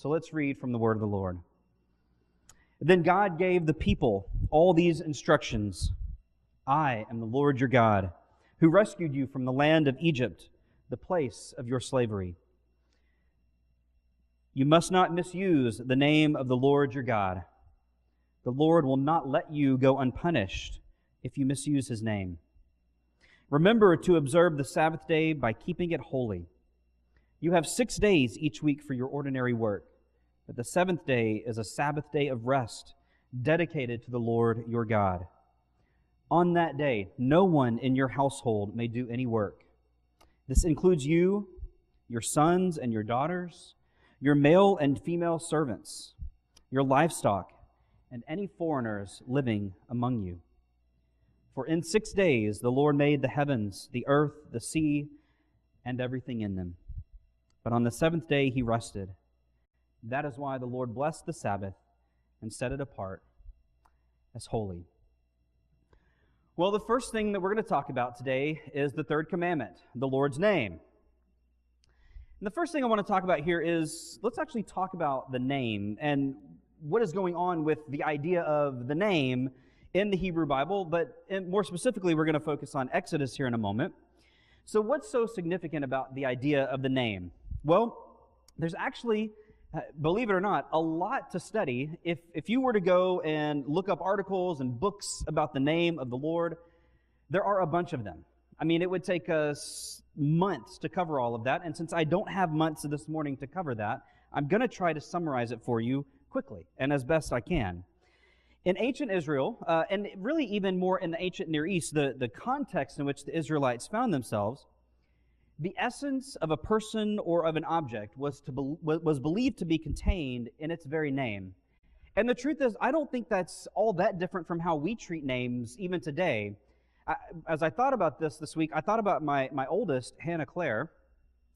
So let's read from the word of the Lord. Then God gave the people all these instructions. I am the Lord your God, who rescued you from the land of Egypt, the place of your slavery. You must not misuse the name of the Lord your God. The Lord will not let you go unpunished if you misuse his name. Remember to observe the Sabbath day by keeping it holy. You have 6 days each week for your ordinary work, but the seventh day is a Sabbath day of rest, dedicated to the Lord your God. On that day, no one in your household may do any work. This includes you, your sons and your daughters, your male and female servants, your livestock, and any foreigners living among you. For in 6 days the Lord made the heavens, the earth, the sea, and everything in them. But on the seventh day he rested. That is why the Lord blessed the Sabbath and set it apart as holy. Well, the first thing that we're going to talk about today is the third commandment, the Lord's name. And the first thing I want to talk about here is, let's actually talk about the name and what is going on with the idea of the name in the Hebrew Bible, but more specifically, we're going to focus on Exodus here in a moment. So what's so significant about the idea of the name? Well, there's actually, believe it or not, a lot to study. If you were to go and look up articles and books about the name of the Lord, there are a bunch of them. I mean, it would take us months to cover all of that, and since I don't have months this morning to cover that, I'm going to try to summarize it for you quickly and as best I can. In ancient Israel, and really even more in the ancient Near East, the context in which the Israelites found themselves, the essence of a person or of an object was believed to be contained in its very name. And the truth is, I don't think that's all that different from how we treat names even today. As I thought about this week, I thought about my oldest, Hannah Claire,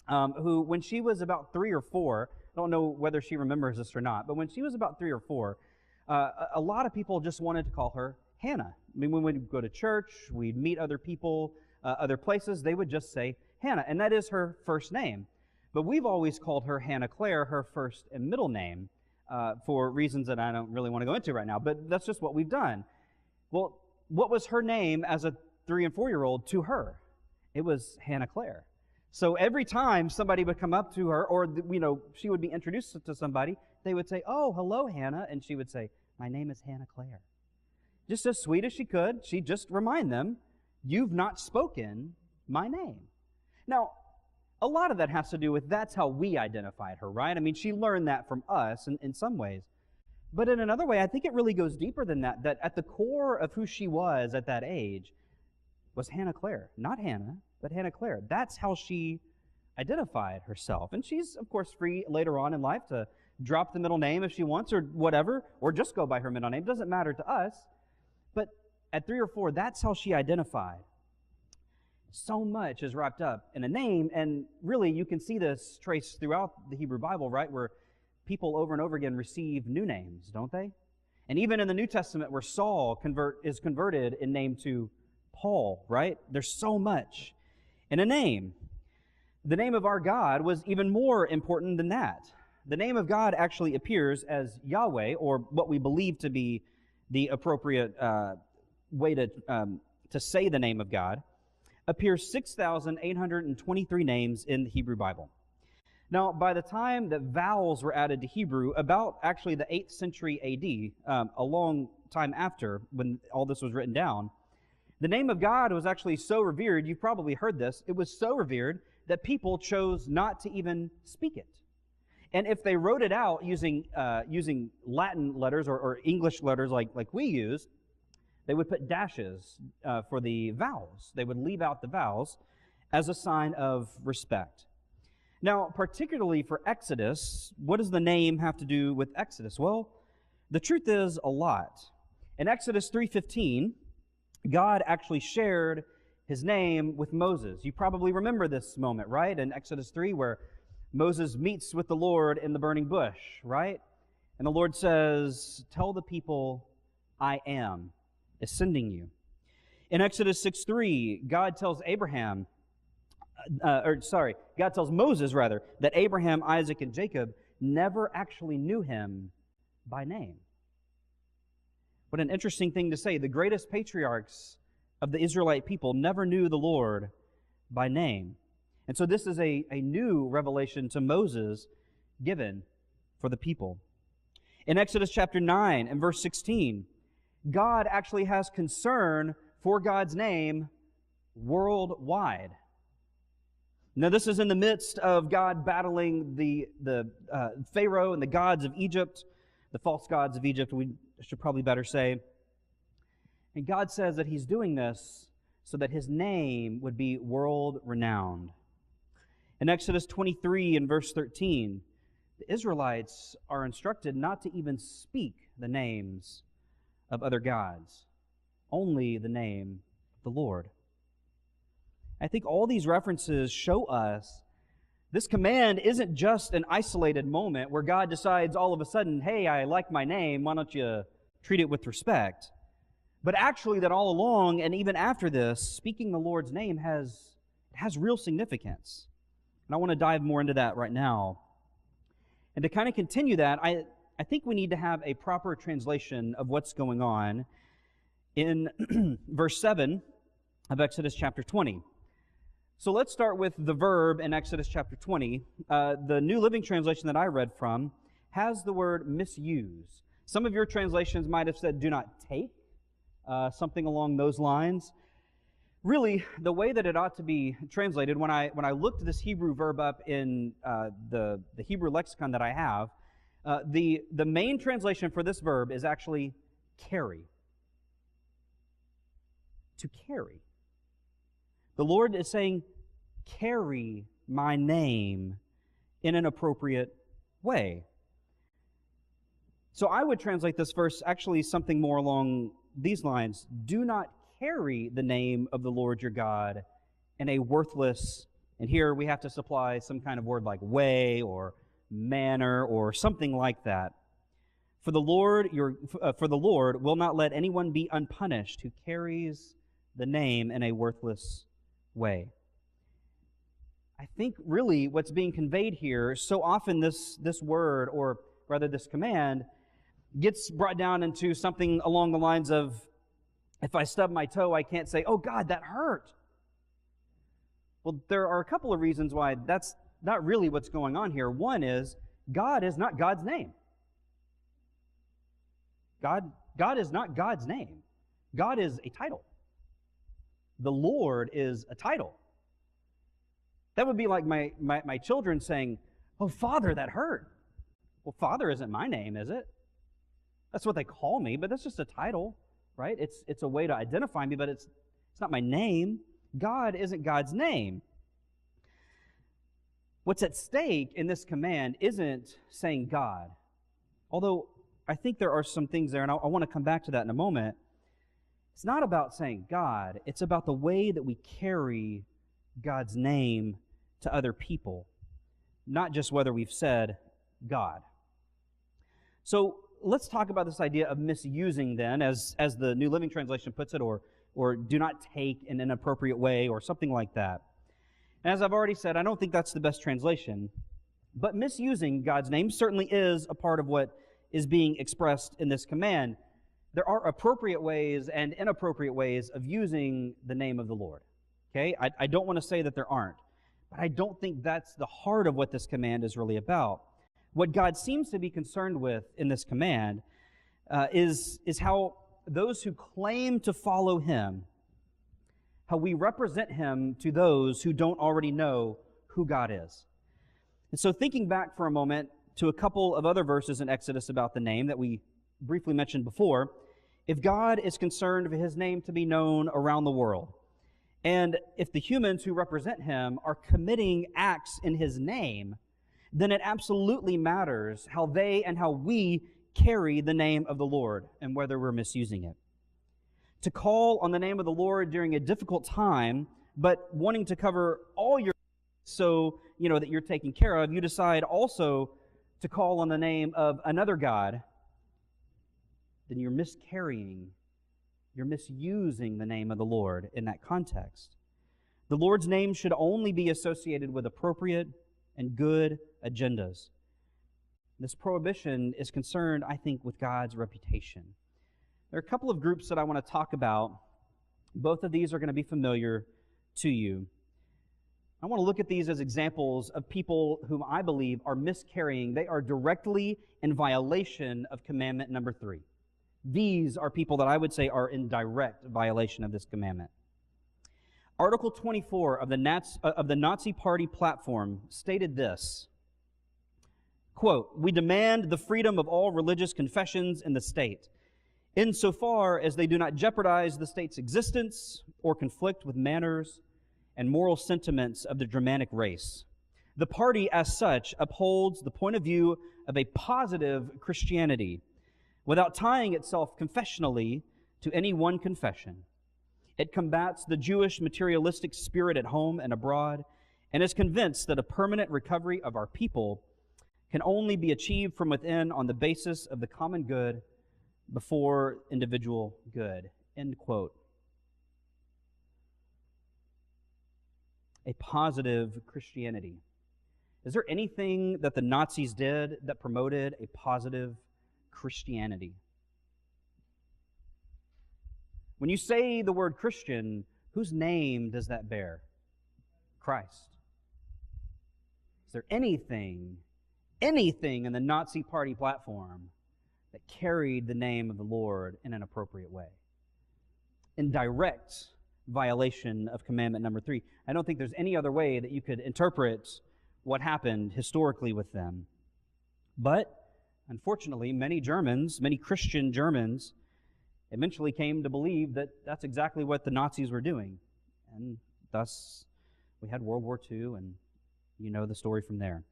who, when she was about 3 or 4, I don't know whether she remembers this or not, but when she was about 3 or 4, a lot of people just wanted to call her Hannah. I mean, when we'd go to church, we'd meet other people, other places, they would just say Hannah, and that is her first name. But we've always called her Hannah Claire her first and middle name for reasons that I don't really want to go into right now, but that's just what we've done. Well, what was her name as a 3 and 4-year-old to her? It was Hannah Claire. So every time somebody would come up to her, or she would be introduced to somebody, they would say, "Oh, hello, Hannah," and she would say, "My name is Hannah Claire." Just as sweet as she could, she'd just remind them, "You've not spoken my name." Now, a lot of that has to do with that's how we identified her, right? I mean, she learned that from us in some ways. But in another way, I think it really goes deeper than that, that at the core of who she was at that age was Hannah Claire. Not Hannah, but Hannah Claire. That's how she identified herself. And she's, of course, free later on in life to drop the middle name if she wants or whatever, or just go by her middle name. It doesn't matter to us. But at 3 or 4, that's how she identified. So much is wrapped up in a name, and really you can see this traced throughout the Hebrew Bible, right, where people over and over again receive new names, don't they? And even in the New Testament where Saul is converted in name to Paul, right? There's so much in a name. The name of our God was even more important than that. The name of God actually appears as Yahweh, or what we believe to be the appropriate way to say the name of God, appears 6,823 names in the Hebrew Bible. Now, by the time that vowels were added to Hebrew, about actually the 8th century A.D., a long time after when all this was written down, the name of God was actually so revered, you've probably heard this, it was so revered that people chose not to even speak it. And if they wrote it out using Latin letters or English letters like we use, they would put dashes for the vowels. They would leave out the vowels as a sign of respect. Now, particularly for Exodus, what does the name have to do with Exodus? Well, the truth is a lot. In Exodus 3:15, God actually shared his name with Moses. You probably remember this moment, right? In Exodus 3, where Moses meets with the Lord in the burning bush, right? And the Lord says, "Tell the people, I am sending you." In Exodus 6:3, God tells God tells Moses, that Abraham, Isaac, and Jacob, never actually knew him by name. What an interesting thing to say. The greatest patriarchs of the Israelite people never knew the Lord by name. And so this is a new revelation to Moses given for the people. In Exodus chapter 9 and verse 16, God actually has concern for God's name worldwide. Now, this is in the midst of God battling the Pharaoh and the gods of Egypt, the false gods of Egypt, we should probably better say. And God says that He's doing this so that His name would be world-renowned. In Exodus 23 and verse 13, the Israelites are instructed not to even speak the names of other gods, only the name of the Lord. I think all these references show us this command isn't just an isolated moment where God decides all of a sudden, hey, I like my name, why don't you treat it with respect? But actually that all along, and even after this, speaking the Lord's name has real significance. And I want to dive more into that right now. And to kind of continue that, I think we need to have a proper translation of what's going on in verse 7 of Exodus chapter 20. So let's start with the verb in Exodus chapter 20. The New Living Translation that I read from has the word misuse. Some of your translations might have said do not take, something along those lines. Really, the way that it ought to be translated, when I looked this Hebrew verb up in the Hebrew lexicon that I have, the main translation for this verb is actually carry. To carry. The Lord is saying, carry my name in an appropriate way. So I would translate this verse actually something more along these lines. Do not carry the name of the Lord your God in a worthless, and here we have to supply some kind of word like way or manner or something like that. For the Lord will not let anyone be unpunished who carries the name in a worthless way. I think really what's being conveyed here, so often this word, or rather this command, gets brought down into something along the lines of, if I stub my toe, I can't say, oh God, that hurt. Well, there are a couple of reasons why that's not really what's going on here. One is, God is not God's name. God is not God's name. God is a title. The Lord is a title. That would be like my children saying, oh, Father, that hurt. Well, Father isn't my name, is it? That's what they call me, but that's just a title, right? It's a way to identify me, but it's not my name. God isn't God's name. What's at stake in this command isn't saying God, although I think there are some things there, and I want to come back to that in a moment. It's not about saying God. It's about the way that we carry God's name to other people, not just whether we've said God. So let's talk about this idea of misusing then, as the New Living Translation puts it, or do not take in an inappropriate way, or something like that. And as I've already said, I don't think that's the best translation, but misusing God's name certainly is a part of what is being expressed in this command. There are appropriate ways and inappropriate ways of using the name of the Lord. Okay? I don't want to say that there aren't, but I don't think that's the heart of what this command is really about. What God seems to be concerned with in this command is how those who claim to follow Him, how we represent Him to those who don't already know who God is. And so thinking back for a moment to a couple of other verses in Exodus about the name that we briefly mentioned before, if God is concerned for His name to be known around the world, and if the humans who represent Him are committing acts in His name, then it absolutely matters how they and how we carry the name of the Lord and whether we're misusing it. To call on the name of the Lord during a difficult time, but wanting to cover all your so that you're taken care of, you decide also to call on the name of another God, then you're miscarrying, you're misusing the name of the Lord in that context. The Lord's name should only be associated with appropriate and good agendas. This prohibition is concerned, I think, with God's reputation. There are a couple of groups that I want to talk about. Both of these are going to be familiar to you. I want to look at these as examples of people whom I believe are miscarrying. They are directly in violation of commandment number 3. These are people that I would say are in direct violation of this commandment. Article 24 of the Nazi Party platform stated this, quote, "We demand the freedom of all religious confessions in the state, insofar as they do not jeopardize the state's existence or conflict with manners and moral sentiments of the Germanic race. The party, as such, upholds the point of view of a positive Christianity without tying itself confessionally to any one confession. It combats the Jewish materialistic spirit at home and abroad, and is convinced that a permanent recovery of our people can only be achieved from within on the basis of the common good before individual good." End quote. A positive Christianity. Is there anything that the Nazis did that promoted a positive Christianity? When you say the word Christian, whose name does that bear? Christ. Is there anything in the Nazi Party platform that carried the name of the Lord in an appropriate way? In direct violation of commandment number 3. I don't think there's any other way that you could interpret what happened historically with them. But, unfortunately, many Christian Germans, eventually came to believe that that's exactly what the Nazis were doing. And thus, we had World War II, and you know the story from there.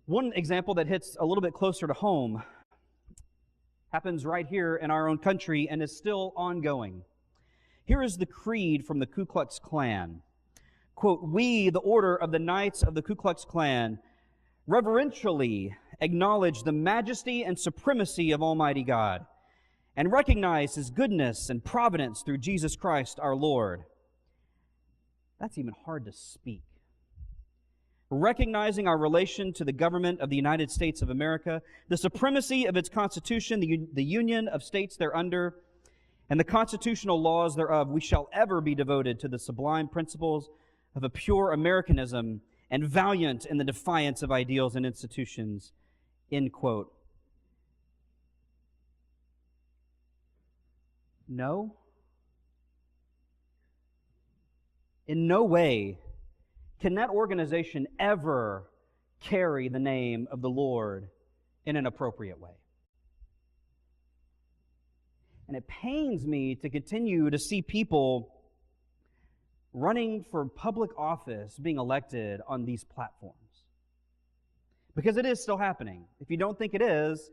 One example that hits a little bit closer to home happens right here in our own country and is still ongoing. Here is the creed from the Ku Klux Klan. Quote, "We, the order of the Knights of the Ku Klux Klan, reverentially acknowledge the majesty and supremacy of Almighty God, and recognize His goodness and providence through Jesus Christ our Lord." That's even hard to speak. Recognizing our relation to the government of the United States of America, the supremacy of its Constitution, the union of states thereunder, and the constitutional laws thereof, we shall ever be devoted to the sublime principles of a pure Americanism and valiant in the defiance of ideals and institutions. End quote. No. In no way can that organization ever carry the name of the Lord in an appropriate way. And it pains me to continue to see people running for public office being elected on these platforms. Because it is still happening. If you don't think it is,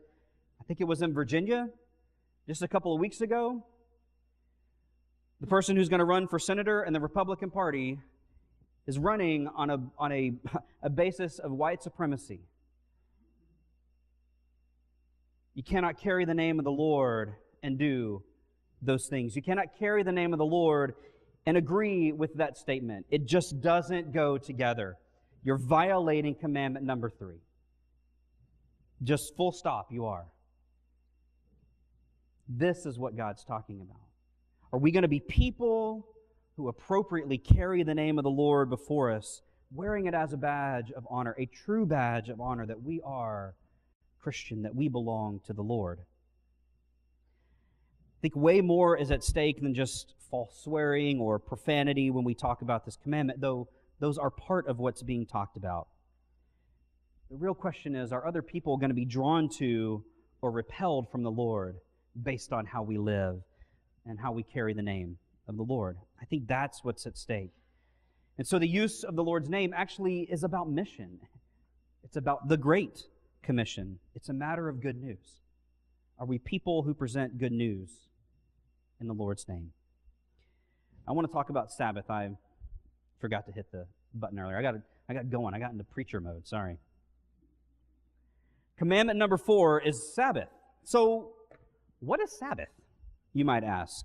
I think it was in Virginia just a couple of weeks ago. The person who's going to run for senator in the Republican Party is running on a basis of white supremacy. You cannot carry the name of the Lord and do those things. You cannot carry the name of the Lord and agree with that statement. It just doesn't go together. You're violating commandment number 3. Just full stop, you are. This is what God's talking about. Are we going to be people who appropriately carry the name of the Lord before us, wearing it as a badge of honor, a true badge of honor that we are Christian, that we belong to the Lord? I think way more is at stake than just false swearing or profanity when we talk about this commandment, though those are part of what's being talked about. The real question is, are other people going to be drawn to or repelled from the Lord based on how we live and how we carry the name of the Lord? I think that's what's at stake. And so the use of the Lord's name actually is about mission. It's about the Great Commission. It's a matter of good news. Are we people who present good news in the Lord's name? I want to talk about Sabbath. I forgot to hit the button earlier. I got going. I got into preacher mode. Sorry. Commandment number 4 is Sabbath. So, what is Sabbath, you might ask?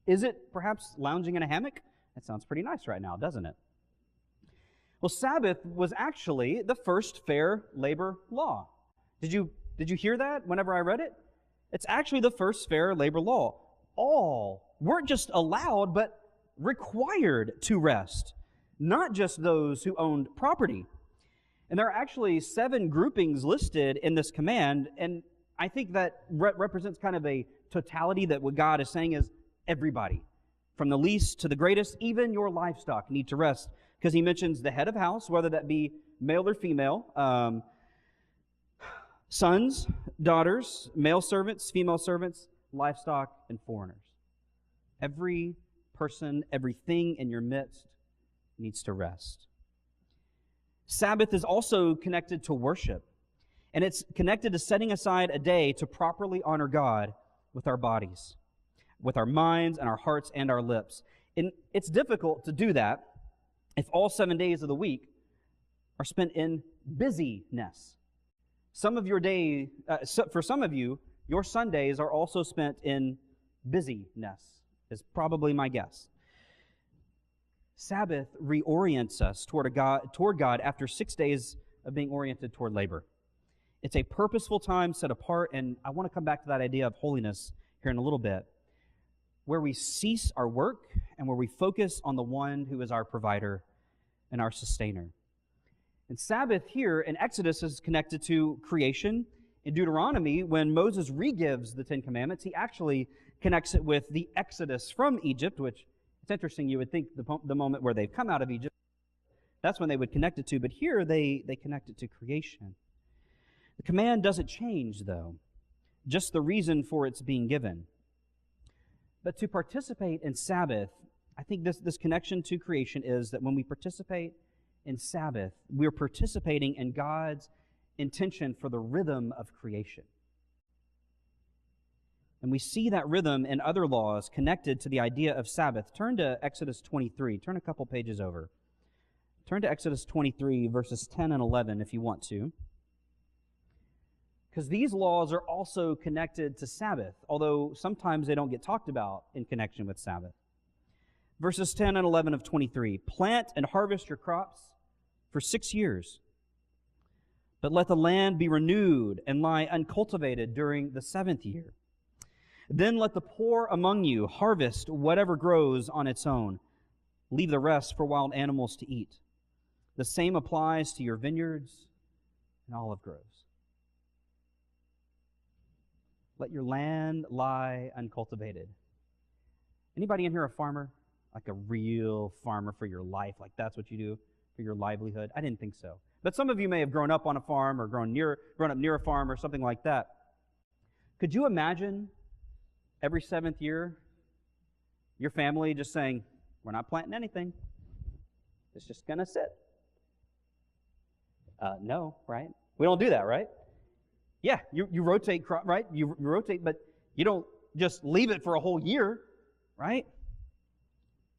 Is it perhaps lounging in a hammock? That sounds pretty nice right now, doesn't it? Well, Sabbath was actually the first fair labor law. Did you hear that whenever I read it? It's actually the first fair labor law. All weren't just allowed, but required to rest, not just those who owned property. And there are actually 7 groupings listed in this command, and I think that represents kind of a totality that what God is saying is everybody, from the least to the greatest, even your livestock need to rest, because he mentions the head of house, whether that be male or female, sons, daughters, male servants, female servants, livestock, and foreigners. Every person, everything in your midst needs to rest. Sabbath is also connected to worship, and it's connected to setting aside a day to properly honor God with our bodies, with our minds and our hearts and our lips. And it's difficult to do that if all 7 days of the week are spent in busyness. Some of your day, for some of you, your Sundays are also spent in busyness, is probably my guess. Sabbath reorients us toward God after 6 days of being oriented toward labor. It's a purposeful time set apart, and I want to come back to that idea of holiness here in a little bit, where we cease our work and where we focus on the one who is our provider and our sustainer. And Sabbath here in Exodus is connected to creation. In Deuteronomy, when Moses re-gives the 10 Commandments, he actually connects it with the Exodus from Egypt, which it's interesting, you would think the moment where they've come out of Egypt, that's when they would connect it to, but here they connect it to creation. The command doesn't change, though, just the reason for its being given. But to participate in Sabbath, I think this connection to creation is that when we participate in Sabbath, we're participating in God's intention for the rhythm of creation. And we see that rhythm in other laws connected to the idea of Sabbath. Turn to Exodus 23. Turn a couple pages over. Turn to Exodus 23, verses 10 and 11, if you want to. Because these laws are also connected to Sabbath, although sometimes they don't get talked about in connection with Sabbath. Verses 10 and 11 of 23. Plant and harvest your crops for 6 years, but let the land be renewed and lie uncultivated during the 7th year. Then let the poor among you harvest whatever grows on its own. Leave the rest for wild animals to eat. The same applies to your vineyards and olive groves. Let your land lie uncultivated. Anybody in here a farmer? Like a real farmer for your life? Like that's what you do for your livelihood? I didn't think so. But some of you may have grown up on a farm or grown up near a farm or something like that. Could you imagine every 7th year, your family just saying, we're not planting anything. It's just going to sit. No, right? We don't do that, right? Yeah, you rotate, right? You rotate, but you don't just leave it for a whole year, right?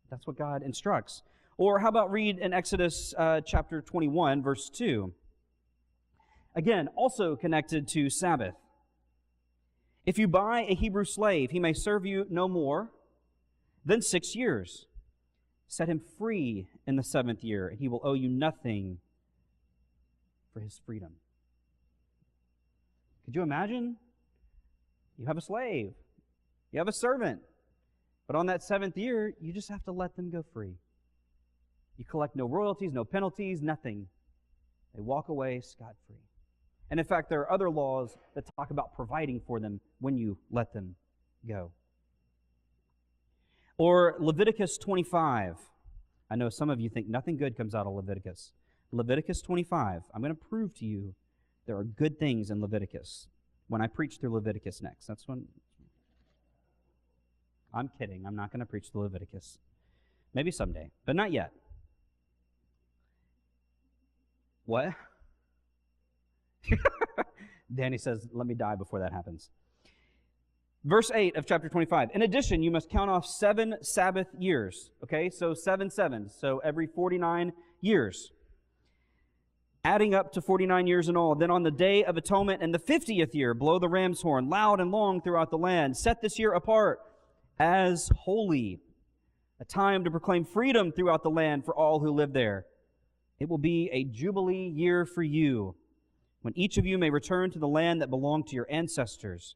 That's what God instructs. Or how about read in Exodus chapter 21, verse 2. Again, also connected to Sabbath. If you buy a Hebrew slave, he may serve you no more than 6 years. Set him free in the 7th year, and he will owe you nothing for his freedom. Could you imagine? You have a slave. You have a servant. But on that 7th year, you just have to let them go free. You collect no royalties, no penalties, nothing. They walk away scot-free. And in fact, there are other laws that talk about providing for them when you let them go. Or Leviticus 25. I know some of you think nothing good comes out of Leviticus. Leviticus 25. I'm going to prove to you there are good things in Leviticus when I preach through Leviticus next. That's when... I'm kidding. I'm not going to preach through Leviticus. Maybe someday, but not yet. What? Danny says, let me die before that happens. Verse 8 of chapter 25. In addition, you must count off 7 Sabbath years. Okay, so 7 sevens. So every 49 years. Adding up to 49 years in all. Then on the day of atonement in the 50th year, blow the ram's horn loud and long throughout the land. Set this year apart as holy, a time to proclaim freedom throughout the land for all who live there. It will be a jubilee year for you. when each of you may return to the land that belonged to your ancestors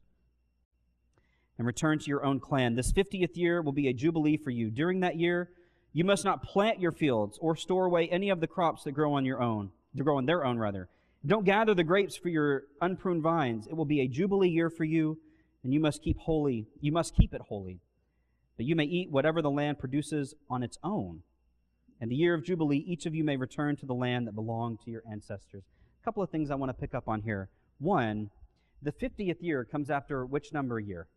and return to your own clan. This 50th year will be a jubilee for you. During that year, you must not plant your fields or store away any of the crops that grow on their own. Don't gather the grapes for your unpruned vines. It will be a jubilee year for you, and you must keep it holy. That you may eat whatever the land produces on its own. And the year of jubilee, each of you may return to the land that belonged to your ancestors. A couple of things I want to pick up on here. One, the 50th year comes after which number year?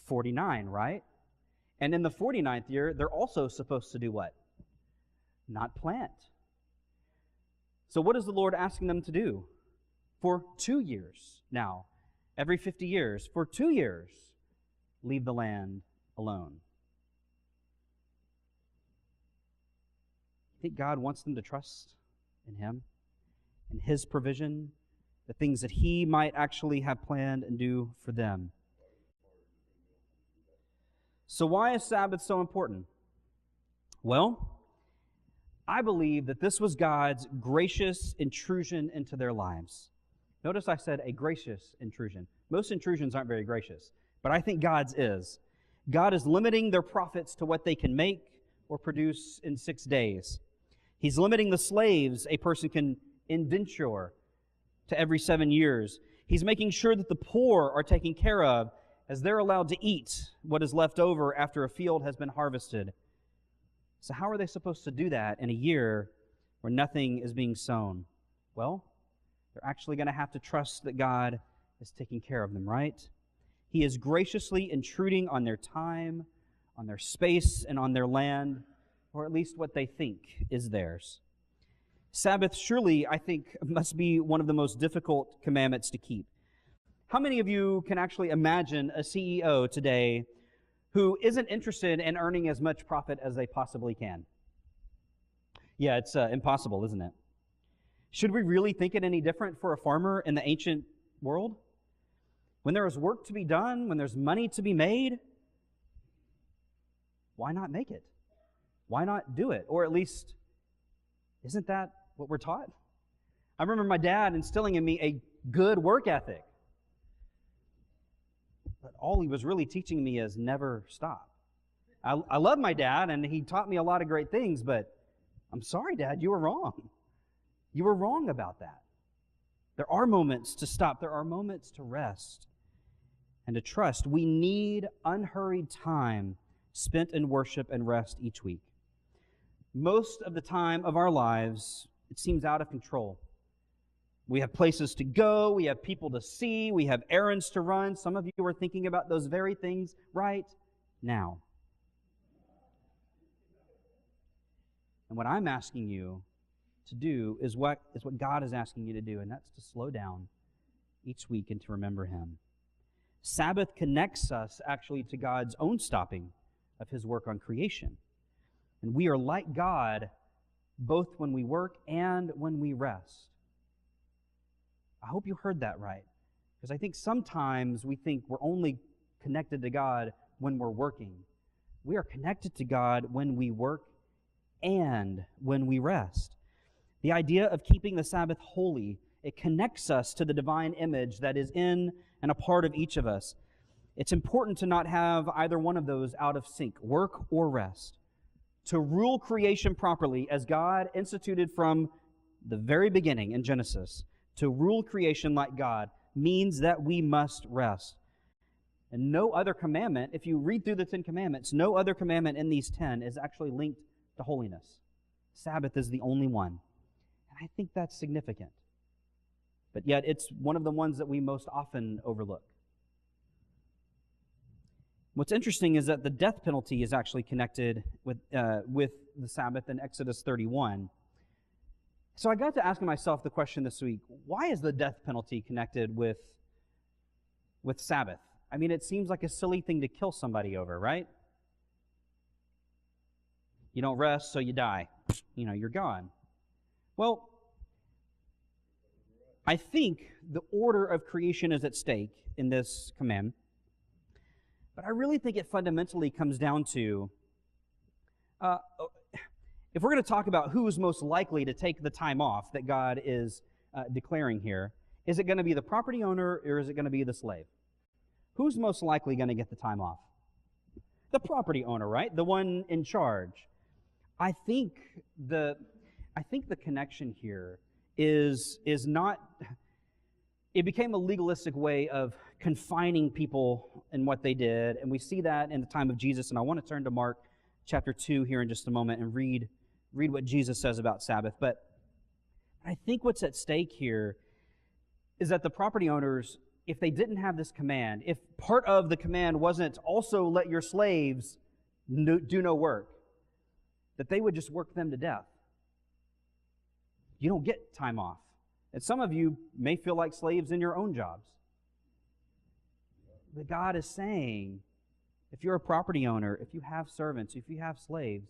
49, right? And in the 49th year, they're also supposed to do what? Not plant. So what is the Lord asking them to do? For 2 years now, every 50 years, for 2 years, leave the land alone. I think God wants them to trust in Him, in His provision, the things that He might actually have planned and do for them. So why is Sabbath so important? Well, I believe that this was God's gracious intrusion into their lives. Notice I said a gracious intrusion. Most intrusions aren't very gracious, but I think God's is. God is limiting their profits to what they can make or produce in 6 days. He's limiting the slaves a person can indenture to every 7 years. He's making sure that the poor are taken care of as they're allowed to eat what is left over after a field has been harvested. So how are they supposed to do that in a year where nothing is being sown? Well, they're actually going to have to trust that God is taking care of them, right? He is graciously intruding on their time, on their space, and on their land, or at least what they think is theirs. Sabbath, surely, I think, must be one of the most difficult commandments to keep. How many of you can actually imagine a CEO today who isn't interested in earning as much profit as they possibly can? Yeah, it's impossible, isn't it? Should we really think it any different for a farmer in the ancient world? When there is work to be done, when there's money to be made, why not make it? Why not do it? Or at least, isn't that what we're taught? I remember my dad instilling in me a good work ethic. But all he was really teaching me is never stop. I love my dad, and he taught me a lot of great things, but I'm sorry, Dad, you were wrong. You were wrong about that. There are moments to stop. There are moments to rest and to trust. We need unhurried time spent in worship and rest each week. Most of the time of our lives, it seems out of control. We have places to go, we have people to see, we have errands to run. Some of you are thinking about those very things right now. And what I'm asking you to do is what God is asking you to do, and that's to slow down each week and to remember Him. Sabbath connects us actually to God's own stopping of His work on creation. And we are like God both when we work and when we rest. I hope you heard that right. Because I think sometimes we think we're only connected to God when we're working. We are connected to God when we work and when we rest. The idea of keeping the Sabbath holy, it connects us to the divine image that is in and a part of each of us. It's important to not have either one of those out of sync, work or rest. To rule creation properly, as God instituted from the very beginning in Genesis, to rule creation like God means that we must rest. And no other commandment, if you read through the 10 commandments, no other commandment in these 10 is actually linked to holiness. Sabbath is the only one. And I think that's significant. But yet it's one of the ones that we most often overlook. What's interesting is that the death penalty is actually connected with the Sabbath in Exodus 31. So I got to asking myself the question this week, why is the death penalty connected with Sabbath? I mean, it seems like a silly thing to kill somebody over, right? You don't rest, so you die. You're gone. Well, I think the order of creation is at stake in this command. But I really think it fundamentally comes down to, if we're going to talk about who is most likely to take the time off that God is declaring here, Is it going to be the property owner or is it going to be the slave? Who's most likely going to get the time off? The property owner, right? The one in charge. I think the connection here is not. It became a legalistic way of confining people in what they did, and we see that in the time of Jesus. And I want to turn to Mark chapter 2 here in just a moment and read what Jesus says about Sabbath. But I think what's at stake here is that the property owners, if they didn't have this command, if part of the command wasn't also let your slaves do no work, that they would just work them to death. You don't get time off. And some of you may feel like slaves in your own jobs. But God is saying, if you're a property owner, if you have servants, if you have slaves,